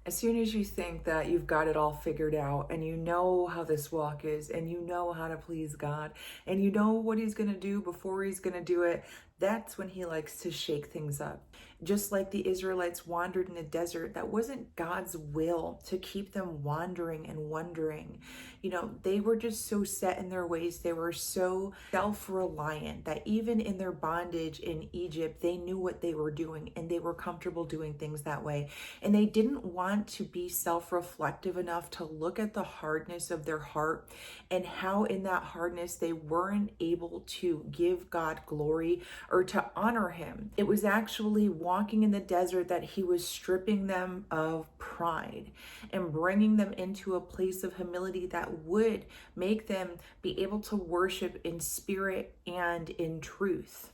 As soon as you think that you've got it all figured out and you know how this walk is and you know how to please God and you know what He's going to do before He's going to do it, that's when He likes to shake things up. Just like the Israelites wandered in the desert, that wasn't God's will to keep them wandering and wondering. They were just so set in their ways. They were so self reliant that even in their bondage in Egypt, they knew what they were doing and they were comfortable doing things that way. And they didn't want to be self reflective enough to look at the hardness of their heart and how, in that hardness, they weren't able to give God glory or to honor Him. It was actually walking in the desert that He was stripping them of pride and bringing them into a place of humility that would make them be able to worship in spirit and in truth.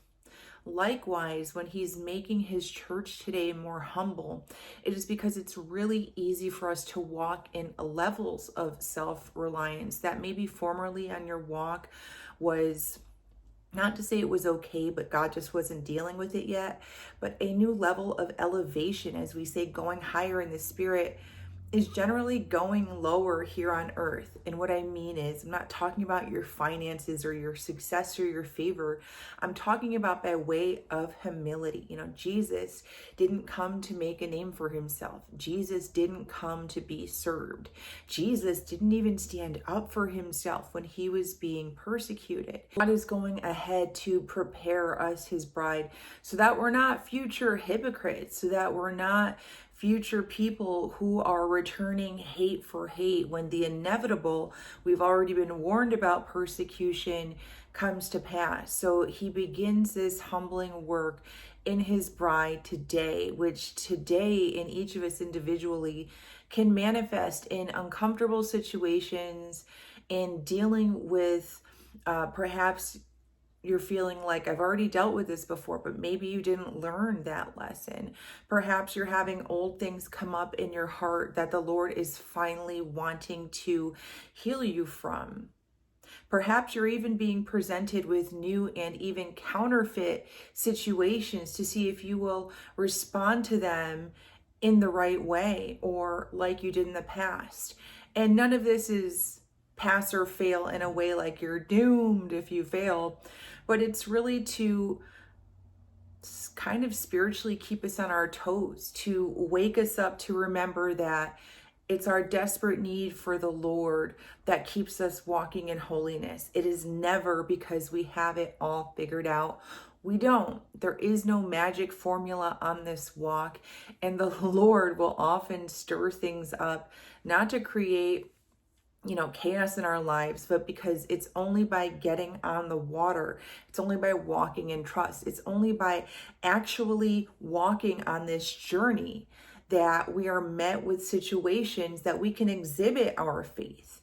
Likewise, when He's making His church today more humble, it is because it's really easy for us to walk in levels of self-reliance that maybe formerly on your walk was, not to say it was okay, but God just wasn't dealing with it yet, but a new level of elevation, as we say, going higher in the spirit, is generally going lower here on earth. And what I mean is, I'm not talking about your finances or your success or your favor. I'm talking about by way of humility. Jesus didn't come to make a name for Himself. Jesus didn't come to be served. Jesus didn't even stand up for Himself when He was being persecuted. God is going ahead to prepare us, His bride, so that we're not future hypocrites, so that we're not future people who are returning hate for hate when the inevitable, we've already been warned about, persecution comes to pass. So He begins this humbling work in His bride today, which today in each of us individually can manifest in uncomfortable situations, in dealing with perhaps you're feeling like, I've already dealt with this before, but maybe you didn't learn that lesson. Perhaps you're having old things come up in your heart that the Lord is finally wanting to heal you from. Perhaps you're even being presented with new and even counterfeit situations to see if you will respond to them in the right way or like you did in the past. And none of this is pass or fail in a way like you're doomed if you fail, but it's really to kind of spiritually keep us on our toes, to wake us up to remember that it's our desperate need for the Lord that keeps us walking in holiness. It is never because we have it all figured out. We don't. There is no magic formula on this walk, and the Lord will often stir things up, not to create chaos in our lives, but because it's only by getting on the water, it's only by walking in trust, it's only by actually walking on this journey that we are met with situations that we can exhibit our faith.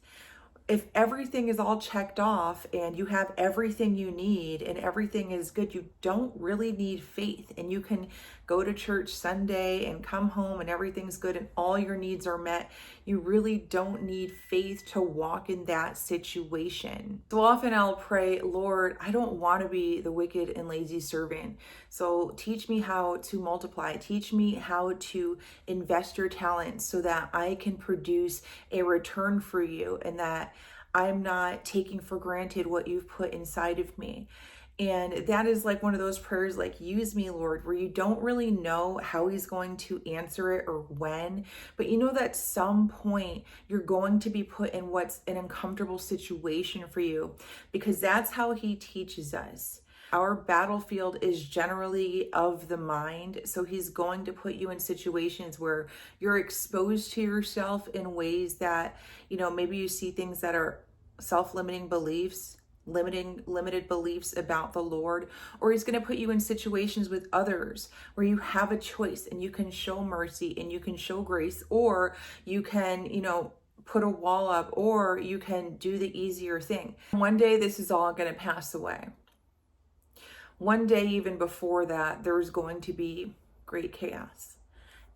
If everything is all checked off and you have everything you need and everything is good, you don't really need faith, and you can go to church Sunday and come home and everything's good and all your needs are met. You really don't need faith to walk in that situation. So often I'll pray, Lord, I don't want to be the wicked and lazy servant. So teach me how to multiply. Teach me how to invest your talents so that I can produce a return for you and that I'm not taking for granted what you've put inside of me. And that is like one of those prayers like, use me, Lord, where you don't really know how He's going to answer it or when, but you know that at some point you're going to be put in what's an uncomfortable situation for you, because that's how He teaches us. Our battlefield is generally of the mind. So He's going to put you in situations where you're exposed to yourself in ways that, maybe you see things that are self-limiting beliefs, limited beliefs about the Lord, or He's going to put you in situations with others where you have a choice and you can show mercy and you can show grace, or you can, put a wall up, or you can do the easier thing. One day this is all going to pass away. One day, even before that, there's going to be great chaos.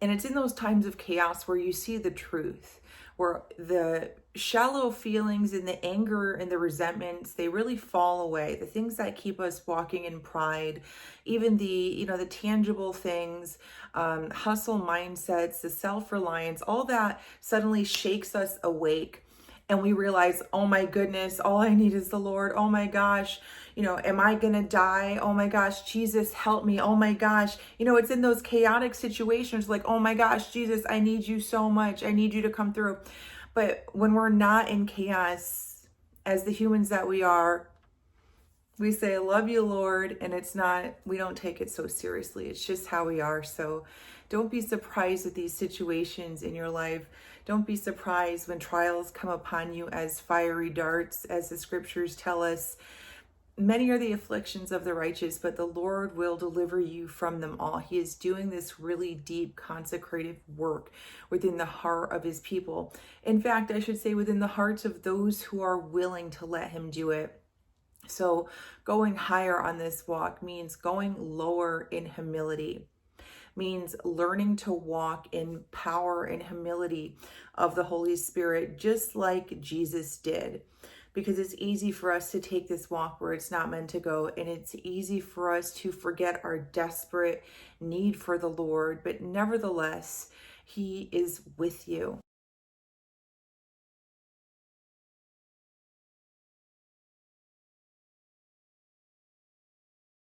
And it's in those times of chaos where you see the truth, where the shallow feelings and the anger and the resentments, they really fall away. The things that keep us walking in pride, even the tangible things, hustle mindsets, the self-reliance, all that suddenly shakes us awake. And we realize, oh my goodness, all I need is the Lord. Oh my gosh, am I gonna die? Oh my gosh, Jesus, help me. Oh my gosh. It's in those chaotic situations like, oh my gosh, Jesus, I need you so much. I need you to come through. But when we're not in chaos, as the humans that we are, we say, I love you, Lord. And we don't take it so seriously. It's just how we are. So don't be surprised at these situations in your life. Don't be surprised when trials come upon you as fiery darts, as the scriptures tell us. Many are the afflictions of the righteous, but the Lord will deliver you from them all. He is doing this really deep, consecrative work within the heart of his people. In fact, I should say within the hearts of those who are willing to let him do it. So going higher on this walk means going lower in humility, means learning to walk in power and humility of the Holy Spirit, just like Jesus did. Because it's easy for us to take this walk where it's not meant to go. And it's easy for us to forget our desperate need for the Lord. But nevertheless, he is with you.